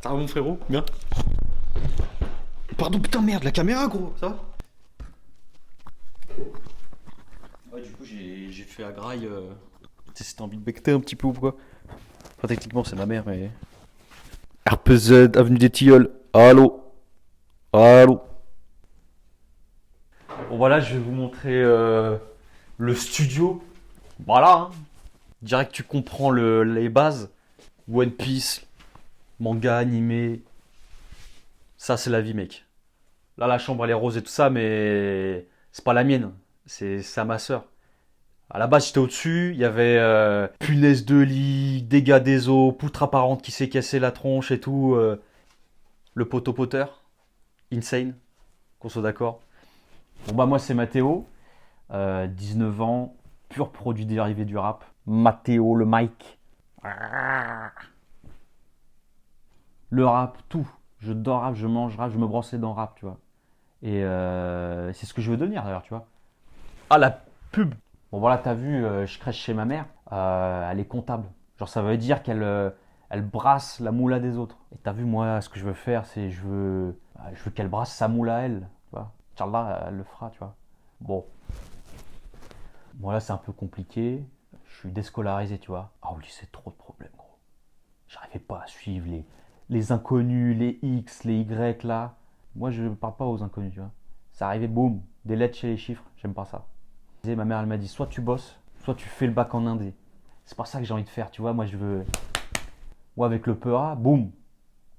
Ça va mon frérot? Bien. Pardon, putain, merde, la caméra, gros, ça va? Ouais, du coup, j'ai fait à graille. Tu sais, si t'as envie de becter un petit peu ou quoi. Enfin, techniquement, c'est ma mère, mais. RPZ, avenue des Tilleuls. Allô? Allô? Bon, voilà, je vais vous montrer le studio. Voilà, hein. Direct, tu comprends les bases. One Piece, manga, animé. Ça, c'est la vie, mec. Là, la chambre, elle est rose et tout ça, mais c'est pas la mienne. C'est à ma sœur. À la base, j'étais au-dessus. Il y avait punaise de lit, dégâts des eaux, poutre apparente qui s'est cassé la tronche et tout. Le poteau-poteur. Insane. Qu'on soit d'accord. Bon, bah, moi, c'est Mathéo. 19 ans. Pur produit dérivé du rap. Mathéo, le mic. Le rap, tout. Je dors rap, je mange rap, je me brosse les dents rap, tu vois. Et c'est ce que je veux devenir d'ailleurs, tu vois. Ah, la pub. Bon voilà, t'as vu, je crèche chez ma mère. Elle est comptable. Genre ça veut dire qu'elle elle brasse la moula des autres. Et t'as vu, moi, ce que je veux faire, c'est je veux qu'elle brasse sa moula à elle. Tu vois. Inch'Allah, elle le fera, tu vois. Bon. Bon là, c'est un peu compliqué. Je suis déscolarisé, tu vois. Ah oui, c'est trop de problèmes, gros. J'arrivais pas à suivre les inconnus, les X, les Y là. Moi, je parle pas aux inconnus, tu vois. Ça arrivait, boum, des lettres chez les chiffres, j'aime pas ça. Ma mère, elle m'a dit, soit tu bosses, soit tu fais le bac en indé. C'est pas ça que j'ai envie de faire, tu vois. Moi, je veux. Moi, avec le PEA, boum,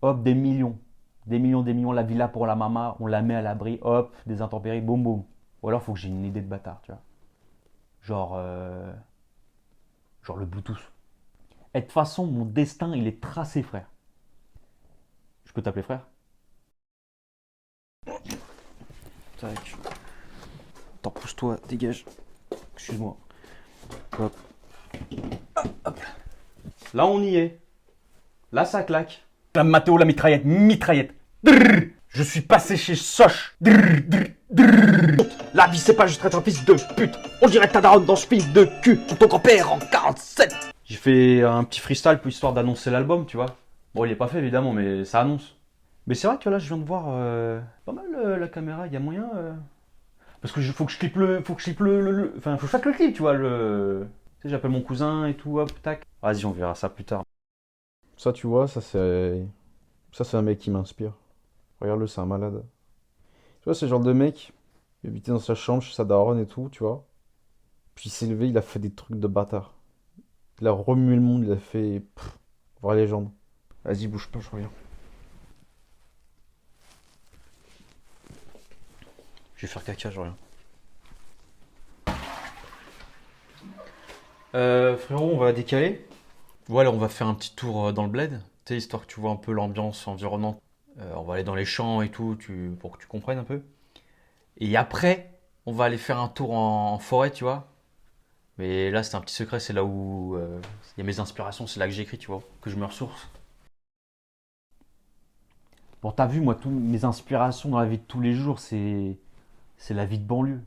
hop, des millions. Des millions, la villa pour la maman, on la met à l'abri, hop, des intempéries, boum, boum. Ou alors, faut que j'ai une idée de bâtard, tu vois. Genre le Bluetooth. Et de toute façon, mon destin, il est tracé, frère. Je peux t'appeler frère? Tac. Attends, pousse-toi, dégage. Excuse-moi. Hop. Hop. Là, on y est. Là, ça claque. La Mathéo, la mitraillette, mitraillette. Drrr. Je suis passé chez Soch. Drrr, drrr, drrr. La vie, c'est pas juste être un fils de pute. On dirait ta daronne dans ce film de cul. Ou ton grand-père en 47. J'ai fait un petit freestyle pour histoire d'annoncer l'album, tu vois. Bon, il est pas fait, évidemment, mais ça annonce. Mais c'est vrai que là, je viens de voir pas mal la caméra. Il y a moyen. Parce que faut que je clippe faut que je clippe enfin, faut que je fasse le clip, tu vois. Tu sais, j'appelle mon cousin et tout, hop, tac. Vas-y, on verra ça plus tard. Ça, tu vois, ça c'est un mec qui m'inspire. Regarde-le, c'est un malade. Tu vois, c'est le genre de mec, il habitait dans sa chambre chez sa daronne et tout, tu vois. Puis il s'est levé, il a fait des trucs de bâtard. Il a remué le monde, il a fait. Vraie légende. Vas-y, bouge pas, je reviens. Je vais faire caca, je reviens. Frérot, on va décaler. Voilà, on va faire un petit tour dans le bled. Tu sais, histoire que tu vois un peu l'ambiance environnante. On va aller dans les champs et tout, pour que tu comprennes un peu. Et après, on va aller faire un tour en forêt, tu vois. Mais là, c'est un petit secret, c'est là où il y a mes inspirations, c'est là que j'écris, tu vois, que je me ressource. Bon, t'as vu, moi, toutes mes inspirations dans la vie de tous les jours, c'est la vie de banlieue.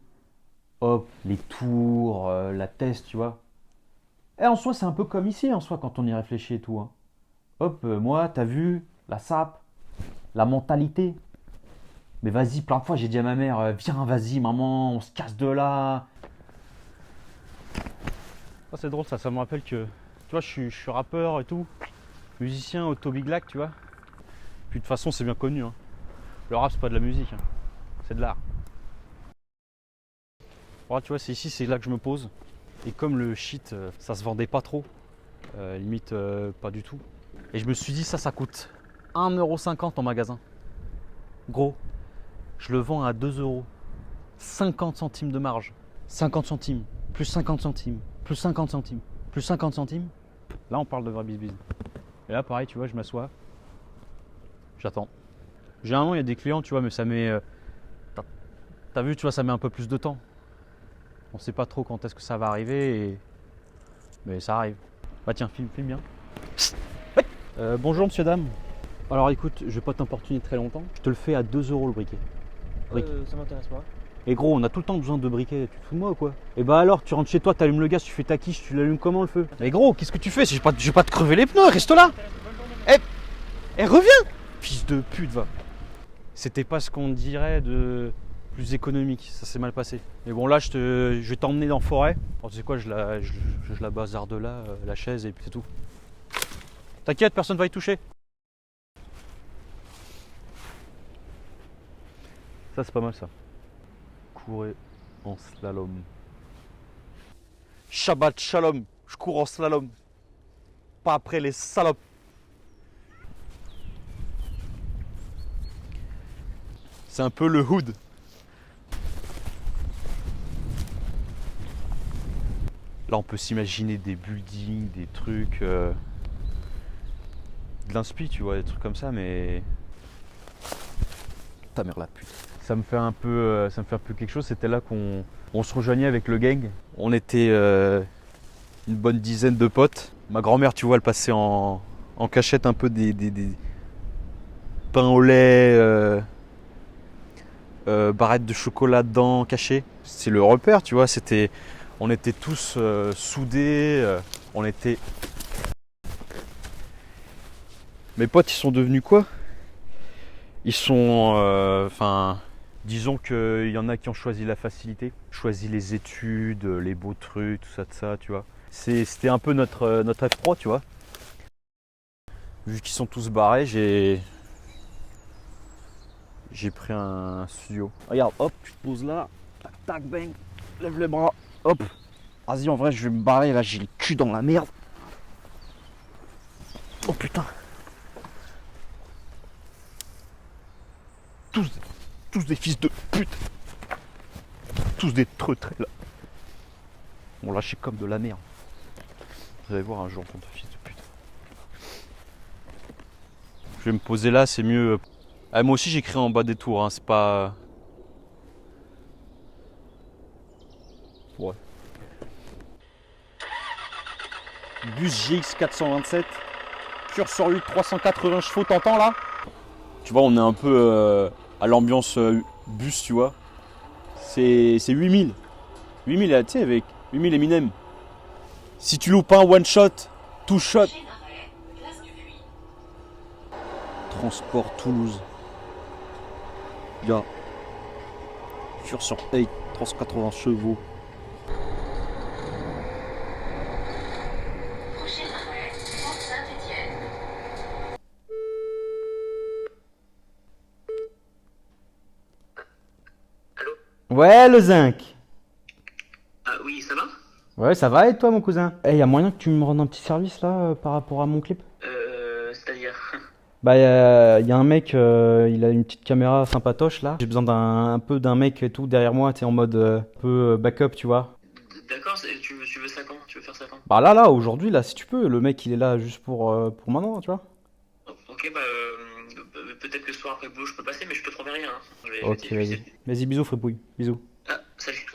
Hop, les tours, la test, tu vois. Et en soi, c'est un peu comme ici, en soi, quand on y réfléchit et tout, hein. Hop, moi, t'as vu, la sape, la mentalité. Mais vas-y, plein de fois, j'ai dit à ma mère, viens, vas-y, maman, on se casse de là. Ah, c'est drôle, ça me rappelle que, tu vois, je suis rappeur et tout, musicien au Toby Glac, tu vois. Puis de toute façon, c'est bien connu, hein. Le rap, c'est pas de la musique, hein. C'est de l'art. Voilà, tu vois, c'est ici, c'est là que je me pose. Et comme le shit, ça se vendait pas trop, limite pas du tout. Et je me suis dit, ça coûte 1,50 € en magasin. Gros, je le vends à 2 €. 50 centimes de marge. 50 centimes, plus 50 centimes, plus 50 centimes, plus 50 centimes. Là, on parle de vrai business. Et là, pareil, tu vois, je m'assois. J'attends. Généralement, il y a des clients, tu vois, mais ça met. T'as vu, tu vois, ça met un peu plus de temps. On sait pas trop quand est-ce que ça va arriver, mais ça arrive. Bah tiens, filme bien. Bonjour monsieur, dame. Alors écoute, je vais pas t'importuner très longtemps. Je te le fais à 2 € le briquet. Ça m'intéresse pas. Et gros, on a tout le temps besoin de briquets. Tu te fous de moi ou quoi? Et bah alors, tu rentres chez toi, t'allumes le gaz, tu fais ta quiche, tu l'allumes comment le feu? Mais gros, qu'est-ce que tu fais? Je vais pas te crever les pneus, reste là. Eh, Eh, reviens! Fils de pute, va. C'était pas ce qu'on dirait de plus économique, ça s'est mal passé. Mais bon, là, je vais t'emmener dans la forêt. Alors, tu sais quoi, je la bazarde de là, la chaise, et puis c'est tout. T'inquiète, personne va y toucher. Ça, c'est pas mal, ça. Courir en slalom. Shabbat shalom, je cours en slalom. Pas après les salopes. C'est un peu le hood. Là, on peut s'imaginer des buildings, des trucs, de l'inspi, tu vois, des trucs comme ça, mais ta mère la pute. Ça me fait un peu quelque chose. C'était là qu'on se rejoignait avec le gang. On était une bonne dizaine de potes. Ma grand-mère, tu vois, elle passait en cachette un peu des pains au lait, barrettes de chocolat dedans, cachées. C'est le repère, tu vois. On était tous soudés. On était. Mes potes, ils sont devenus quoi? Ils sont. Disons qu'il y en a qui ont choisi la facilité, choisi les études, les beaux trucs, tout ça, de ça, tu vois. C'était un peu notre F3, tu vois. Vu qu'ils sont tous barrés, j'ai pris un studio. Regarde, hop, tu te poses là, tac, tac, bang, lève les bras, hop. Vas-y, en vrai, je vais me barrer, là, j'ai le cul dans la merde. Oh putain. Tous des fils de pute. Tous des treutrés, là. On lâchait comme de la merde. Vous allez voir un jour, ton fils de pute. Je vais me poser là, c'est mieux. Ah, moi aussi, j'écris en bas des tours, hein, c'est pas. Ouais. Bus GX 427, curseur 8, 380 chevaux, t'entends là? Tu vois, on est un peu à l'ambiance bus, tu vois. C'est 8000. 8000, tu sais, avec 8000 Eminem. Si tu loupes un one shot, two shot. Transport Toulouse. Gars. Curseur 8, 380 chevaux. Ouais, le zinc. Ah oui, ça va? Ouais, ça va et toi, mon cousin? Eh, y a moyen que tu me rendes un petit service là par rapport à mon clip? C'est-à-dire? Bah, y a un mec, il a une petite caméra sympatoche là. J'ai besoin un peu d'un mec et tout derrière moi, tu sais, en mode un peu backup, tu vois. D'accord, tu veux ça quand? Tu veux faire ça quand? Bah là, aujourd'hui, là, si tu peux, le mec il est là juste pour maintenant, tu vois. Ok, peut-être que ce soir après le boulot je peux passer, mais je te promets rien. Hein. Je vais Ok, vas-y. Vas-y, bisous, fripouille. Bisous. Ah, salut.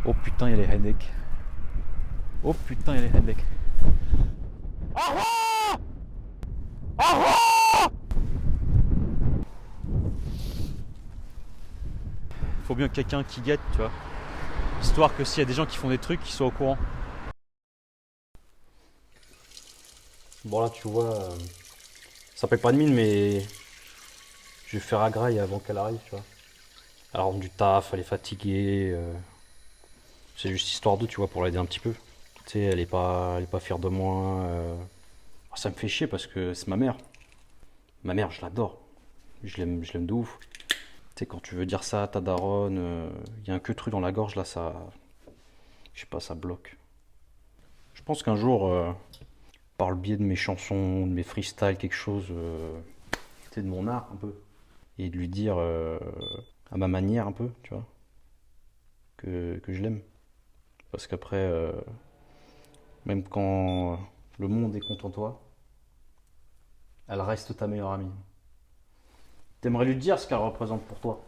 Oh putain, il y a les headaches. Oh putain, il y a les headaches. Faut bien quelqu'un qui guette, tu vois. Histoire que s'il y a des gens qui font des trucs, qu'ils soient au courant. Bon, là, tu vois, ça paye pas de mine, mais je vais faire à graille avant qu'elle arrive, tu vois. Elle rentre du taf, elle est fatiguée. C'est juste histoire d'eux, tu vois, pour l'aider un petit peu. Tu sais, elle est pas fière de moi. Ça me fait chier parce que c'est ma mère. Ma mère, je l'adore. Je l'aime de ouf. Tu sais, quand tu veux dire ça à ta daronne, il y a un queutru dans la gorge, là, ça. Je sais pas, ça bloque. Je pense qu'un jour, par le biais de mes chansons, de mes freestyles, quelque chose, tu sais, de mon art un peu, et de lui dire à ma manière un peu, tu vois, que je l'aime. Parce qu'après, même quand le monde est contre toi, elle reste ta meilleure amie. T'aimerais lui dire ce qu'elle représente pour toi,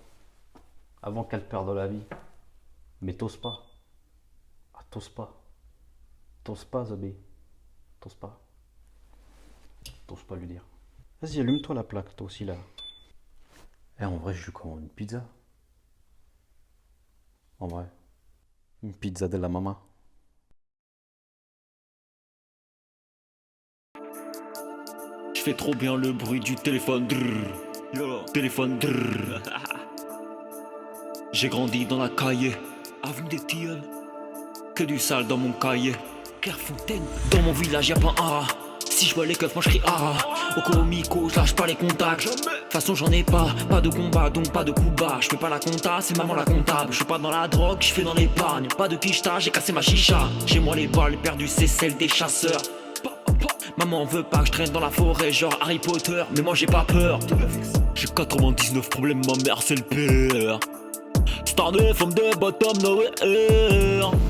avant qu'elle perde la vie. Mais t'oses pas. Ah, t'oses pas. T'oses pas, Zobé. T'oses pas. T'oses pas lui dire. Vas-y, allume-toi la plaque, toi aussi, là. Eh, en vrai, je lui commande une pizza. En vrai. Une pizza de la maman. Je fais trop bien le bruit du téléphone. Téléphone. J'ai grandi dans la cahier, avenue des Tilleuls. Que du sale dans mon cahier. Clairefontaine. Dans mon village y'a pas un rat. Si je vois les keufs, moi je crie ah. Au comico, je lâche pas les contacts. De toute façon j'en ai pas de combat, donc pas de coup bas. Je fais pas la compta, c'est maman la comptable. Je suis pas dans la drogue, je fais dans l'épargne. Pas de quicheta, j'ai cassé ma chicha. Chez moi les balles perdues, c'est celle des chasseurs. Maman veut pas que je traîne dans la forêt, genre Harry Potter, mais moi j'ai pas peur. J'ai 99 problèmes, ma mère c'est le pire. Star de femme de bottom nowhere.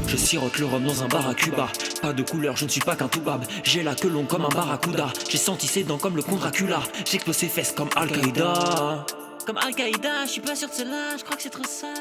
Je sirote le rhum dans un bar à Cuba. Pas de couleur, je ne suis pas qu'un toubab. J'ai la queue longue comme un barracuda. J'ai senti ses dents comme le con Dracula. J'explose ses fesses comme Al-Qaïda. Comme Al-Qaïda, je suis pas sûr de cela, je crois que c'est trop ça.